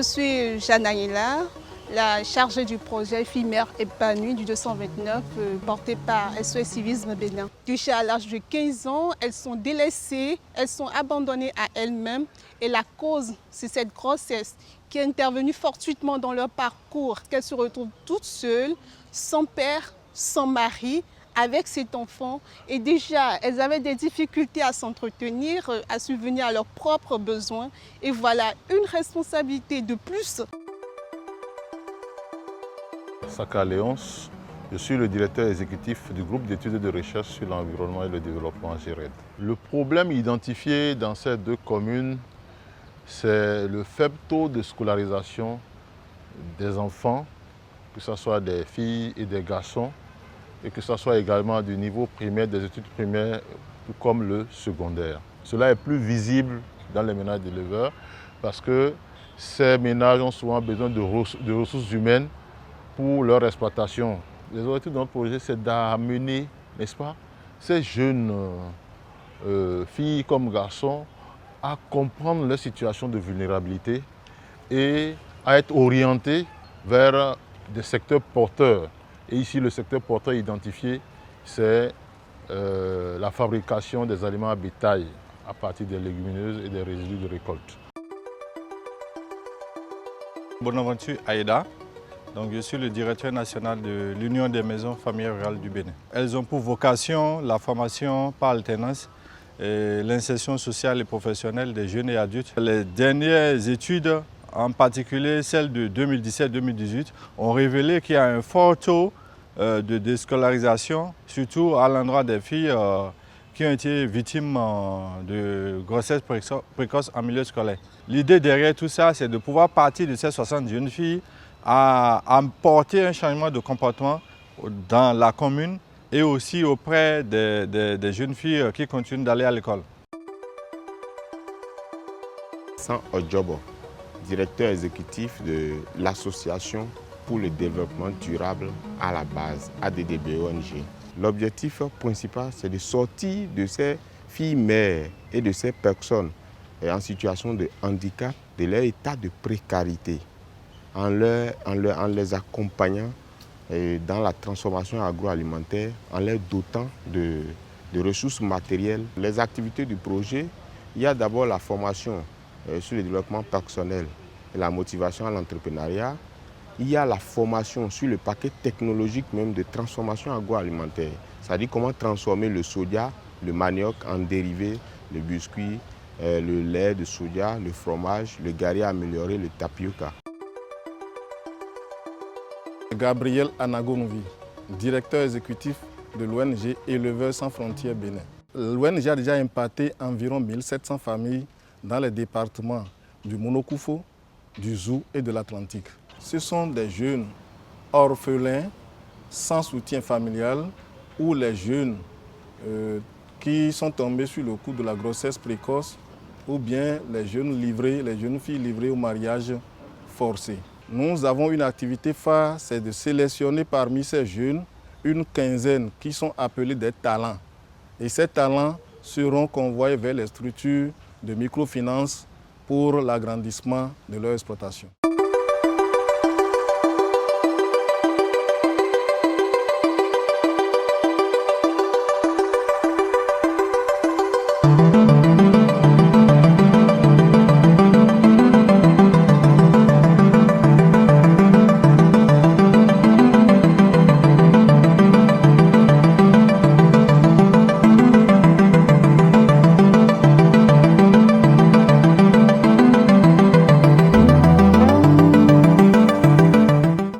suis Janaïla, la chargée du projet Filles Mères épanouies du 229 porté par SOS Civisme Bénin. Touchées à l'âge de 15 ans, elles sont délaissées, elles sont abandonnées à elles-mêmes et la cause, c'est cette grossesse qui est intervenue fortuitement dans leur parcours, qu'elles se retrouvent toutes seules, sans père, sans mari, avec cet enfant. Et déjà, elles avaient des difficultés à s'entretenir, à subvenir à leurs propres besoins. Et voilà une responsabilité de plus. Saka Léonce, je suis le directeur exécutif du groupe d'études et de recherche sur l'environnement et le développement GERED. Le problème identifié dans ces deux communes, c'est le faible taux de scolarisation des enfants, que ce soit des filles et des garçons, et que ce soit également du niveau primaire, des études primaires, tout comme le secondaire. Cela est plus visible dans les ménages d'éleveurs parce que ces ménages ont souvent besoin de ressources humaines pour leur exploitation. Les objectifs de notre projet, c'est d'amener, n'est-ce pas, ces jeunes filles comme garçons à comprendre leur situation de vulnérabilité et à être orientés vers des secteurs porteurs. Et ici, le secteur porteur identifié, c'est la fabrication des aliments à bétail à partir des légumineuses et des résidus de récolte. Bonaventure Aïda, donc je suis le directeur national de l'Union des maisons familiales rurales du Bénin. Elles ont pour vocation la formation par alternance et l'insertion sociale et professionnelle des jeunes et adultes. Les dernières études, en particulier celles de 2017-2018, ont révélé qu'il y a un fort taux de déscolarisation, surtout à l'endroit des filles qui ont été victimes de grossesse précoce en milieu scolaire. L'idée derrière tout ça, c'est de pouvoir partir de ces 60 jeunes filles à apporter un changement de comportement dans la commune et aussi auprès des jeunes filles qui continuent d'aller à l'école. San Odjobo, directeur exécutif de l'association pour le développement durable à la base, ADDB-ONG. L'objectif principal, c'est de sortir de ces filles mères et de ces personnes en situation de handicap, de leur état de précarité, en les accompagnant dans la transformation agroalimentaire, en les dotant de ressources matérielles. Les activités du projet, il y a d'abord la formation sur le développement personnel et la motivation à l'entrepreneuriat. Il y a la formation sur le paquet technologique même de transformation agroalimentaire, c'est-à-dire comment transformer le soja, le manioc en dérivés, le biscuit, le lait de soja, le fromage, le gari amélioré, le tapioca. Gabriel Anagonovi, directeur exécutif de l'ONG Éleveurs sans frontières Bénin. L'ONG a déjà impacté environ 1700 familles dans les départements du Monokoufo, du Zou et de l'Atlantique. Ce sont des jeunes orphelins sans soutien familial ou les jeunes qui sont tombés sur le coup de la grossesse précoce ou bien les jeunes filles livrées au mariage forcé. Nous avons une activité phare, c'est de sélectionner parmi ces jeunes une quinzaine qui sont appelés des talents. Et ces talents seront convoyés vers les structures de microfinance pour l'agrandissement de leur exploitation.